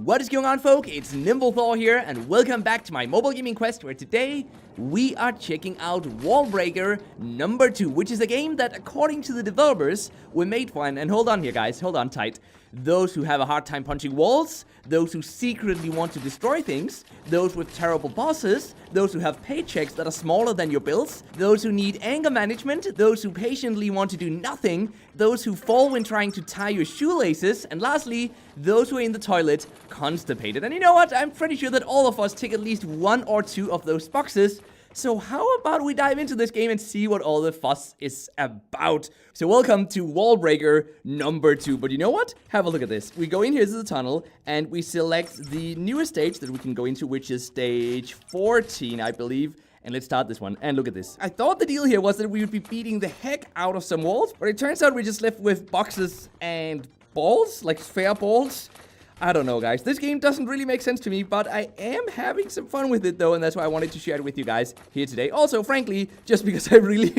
What is going on, folk? It's NimbleThor here, and welcome back to my mobile gaming quest, where today we are checking out Wall Breaker number 2, which is a game that, according to the developers, were made for, and hold on here, guys, hold on tight, those who have a hard time punching walls, those who secretly want to destroy things, those with terrible bosses, those who have paychecks that are smaller than your bills, those who need anger management, those who patiently want to do nothing, those who fall when trying to tie your shoelaces, and lastly, those who are in the toilet constipated. And you know what? I'm pretty sure that all of us tick at least one or two of those boxes. So how about we dive into this game and see what all the fuss is about? So welcome to Wall Breaker number 2. But you know what? Have a look at this. We go in here to the tunnel and we select the newest stage that we can go into, which is stage 14, I believe. And let's start this one. And look at this. I thought the deal here was that we would be beating the heck out of some walls, but it turns out we're just left with boxes and balls, like sphere balls. I don't know, guys. This game doesn't really make sense to me, but I am having some fun with it, though, and that's why I wanted to share it with you guys here today. Also, frankly, just because I really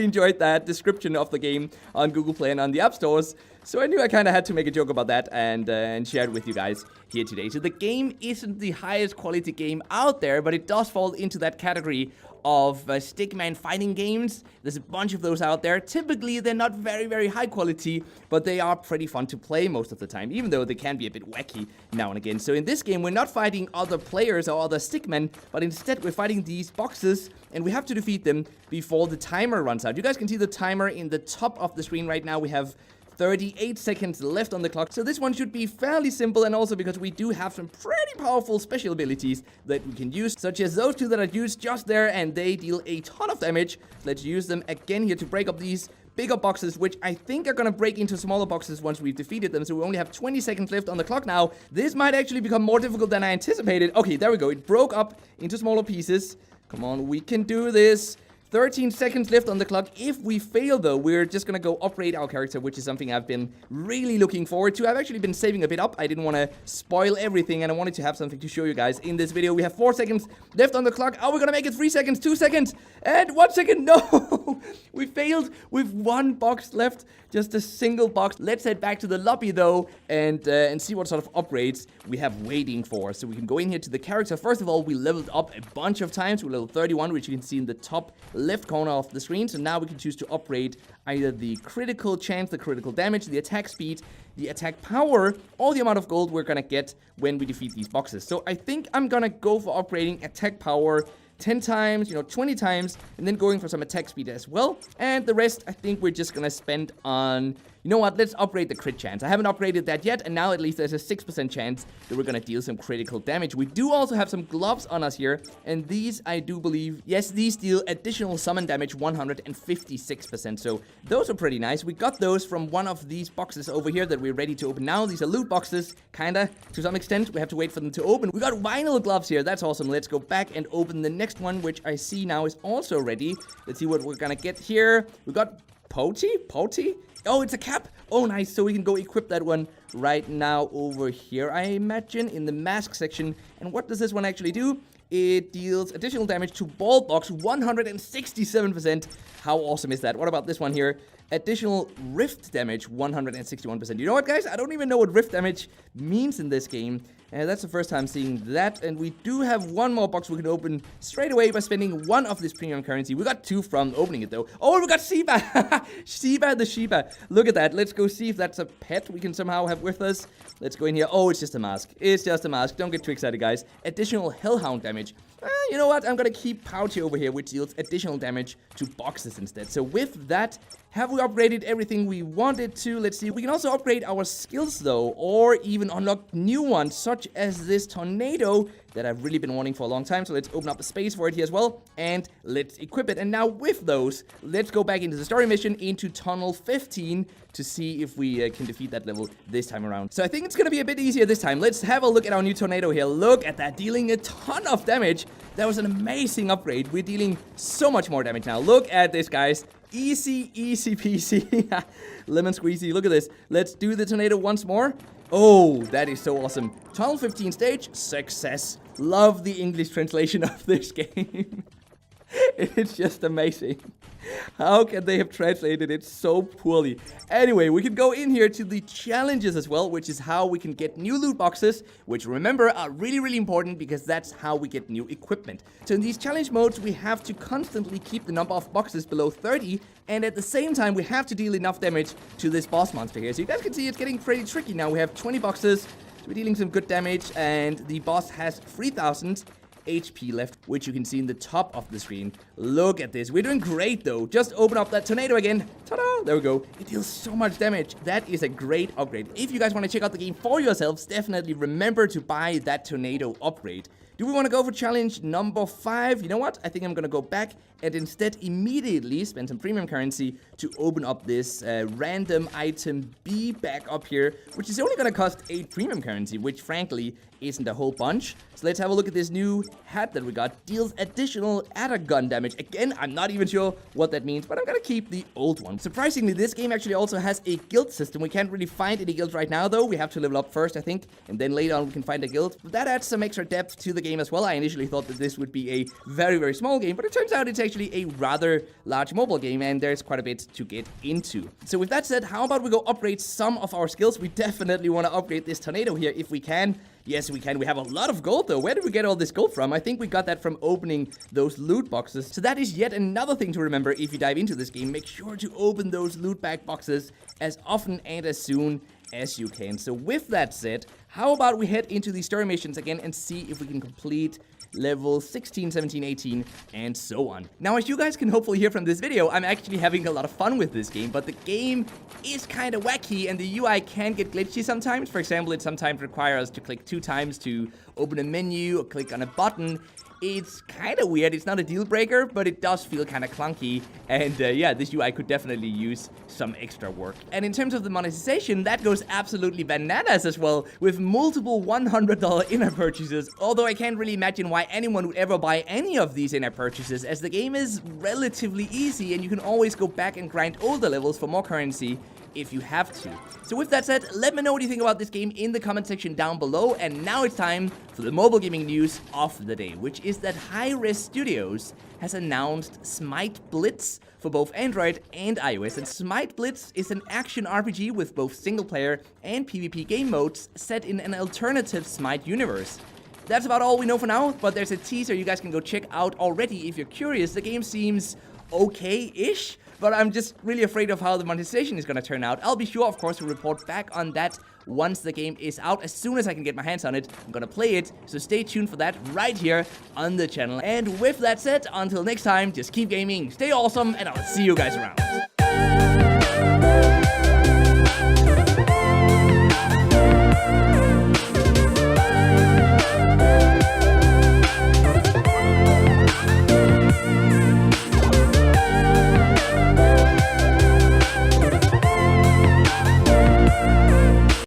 enjoyed that description of the game on Google Play and on the App Stores, so I knew I kind of had to make a joke about that and share it with you guys here today. So the game isn't the highest quality game out there, but it does fall into that category of stickman fighting games. There's a bunch of those out there. Typically, they're not very high quality, but they are pretty fun to play most of the time, even though they can be a bit wacky now and again. So in this game, we're not fighting other players or other stickmen, but instead we're fighting these boxes, and we have to defeat them before the timer runs out. You guys can see the timer in the top of the screen right now. We have 38 seconds left on the clock, so this one should be fairly simple, and also because we do have some pretty powerful special abilities that we can use, such as those two that are used just there, and they deal a ton of damage. Let's use them again here to break up these bigger boxes, which I think are gonna break into smaller boxes once we've defeated them, so we only have 20 seconds left on the clock now. This might actually become more difficult than I anticipated. Okay, there we go. It broke up into smaller pieces. Come on, we can do this. 13 seconds left on the clock. If we fail, though, we're just gonna go upgrade our character, which is something I've been really looking forward to. I've actually been saving a bit up. I didn't want to spoil everything, and I wanted to have something to show you guys in this video. We have 4 seconds left on the clock. Are we gonna make it 3 seconds, 2 seconds, and 1 second? No! We failed with 1 box left. Just a single box. Let's head back to the lobby, though, and see what sort of upgrades we have waiting for us. So we can go in here to the character. First of all, we leveled up a bunch of times. We're level 31, which you can see in the top left corner of the screen. So now we can choose to upgrade either the critical chance, the critical damage, the attack speed, the attack power, or the amount of gold we're gonna get when we defeat these boxes. So I think I'm gonna go for upgrading attack power 10 times, 20 times, and then going for some attack speed as well. And the rest, I think we're just gonna spend on, you know what, let's upgrade the crit chance. I haven't upgraded that yet, and now at least there's a 6% chance that we're gonna deal some critical damage. We do also have some gloves on us here, and these, I do believe, yes, these deal additional summon damage 156%, so those are pretty nice. We got those from one of these boxes over here that we're ready to open now. These are loot boxes, kinda, to some extent. We have to wait for them to open. We got vinyl gloves here. That's awesome. Let's go back and open the next one, which I see now is also ready. Let's see what we're gonna get here. We got Potty? Oh, it's a cap. Oh, nice. So we can go equip that one right now over here, I imagine, in the mask section. And what does this one actually do? It deals additional damage to ball box, 167%. How awesome is that? What about this one here? Additional rift damage, 161%. You know what, guys? I don't even know what rift damage means in this game. That's the first time seeing that. And we do have one more box we can open straight away by spending 1 of this premium currency. We got 2 from opening it, though. Oh, we got Sheba! Sheba the Sheba. Look at that. Let's go see if that's a pet we can somehow have with us. Let's go in here. Oh, it's just a mask. It's just a mask. Don't get too excited, guys. Additional Hellhound damage. You know what? I'm gonna keep Pouty over here, which deals additional damage to boxes instead. So with that, have we upgraded everything we wanted to? Let's see. We can also upgrade our skills, though, or even unlock new ones, such as this tornado that I've really been wanting for a long time. So let's open up a space for it here as well, and let's equip it. And now with those, let's go back into the story mission into Tunnel 15 to see if we can defeat that level this time around. So I think it's gonna be a bit easier this time. Let's have a look at our new tornado here. Look at that, dealing a ton of damage. That was an amazing upgrade. We're dealing so much more damage now. Look at this, guys. Easy peasy. Lemon squeezy. Look at this. Let's do the tornado once more. Oh, that is so awesome. Tunnel 15 stage, success. Love the English translation of this game. It's just amazing. How can they have translated it so poorly? Anyway, we can go in here to the challenges as well, which is how we can get new loot boxes, which remember are really, really important because that's how we get new equipment. So in these challenge modes, we have to constantly keep the number of boxes below 30, and at the same time, we have to deal enough damage to this boss monster here. So you guys can see it's getting pretty tricky now. We have 20 boxes, so we're dealing some good damage, and the boss has 3,000 HP left, which you can see in the top of the screen. Look at this. We're doing great, though. Just open up that tornado again. Ta-da! There we go. It deals so much damage. That is a great upgrade. If you guys want to check out the game for yourselves, definitely remember to buy that tornado upgrade. Do we want to go for challenge number 5? You know what? I think I'm going to go back and instead immediately spend some premium currency to open up this random item B back up here, which is only going to cost 8 premium currency, which frankly isn't a whole bunch. So let's have a look at this new hat that we got. Deals additional add gun damage. Again, I'm not even sure what that means, but I'm going to keep the old one. Surprisingly, this game actually also has a guild system. We can't really find any guilds right now, though. We have to level up first, I think, and then later on we can find a guild. But that adds some extra depth to the game as well. I initially thought that this would be a very, very small game, but it turns out it's actually a rather large mobile game, and there's quite a bit to get into. So with that said, how about we go upgrade some of our skills? We definitely want to upgrade this tornado here if we can. Yes, we can. We have a lot of gold, though. Where did we get all this gold from? I think we got that from opening those loot boxes. So that is yet another thing to remember if you dive into this game. Make sure to open those loot bag boxes as often and as soon as you can. So with that said, how about we head into the story missions again and see if we can complete level 16, 17, 18, and so on. Now, as you guys can hopefully hear from this video, I'm actually having a lot of fun with this game, but the game is kind of wacky, and the UI can get glitchy sometimes. For example, it sometimes requires us to click 2 times to open a menu or click on a button. It's kind of weird. It's not a deal breaker, but it does feel kind of clunky. And yeah, this UI could definitely use some extra work. And in terms of the monetization, that goes absolutely bananas as well, with multiple $100 in-app purchases. Although I can't really imagine why anyone would ever buy any of these in-app purchases, as the game is relatively easy and you can always go back and grind older levels for more currency if you have to. So with that said, let me know what you think about this game in the comment section down below. And now it's time for the mobile gaming news of the day, which is that Hi-Res Studios has announced Smite Blitz for both Android and iOS. And Smite Blitz is an action RPG with both single player and PvP game modes set in an alternative Smite universe. That's about all we know for now, but there's a teaser you guys can go check out already if you're curious. The game seems okay-ish, but I'm just really afraid of how the monetization is going to turn out. I'll be sure, of course, to report back on that once the game is out. As soon as I can get my hands on it, I'm going to play it, so stay tuned for that right here on the channel. And with that said, until next time, just keep gaming, stay awesome, and I'll see you guys around.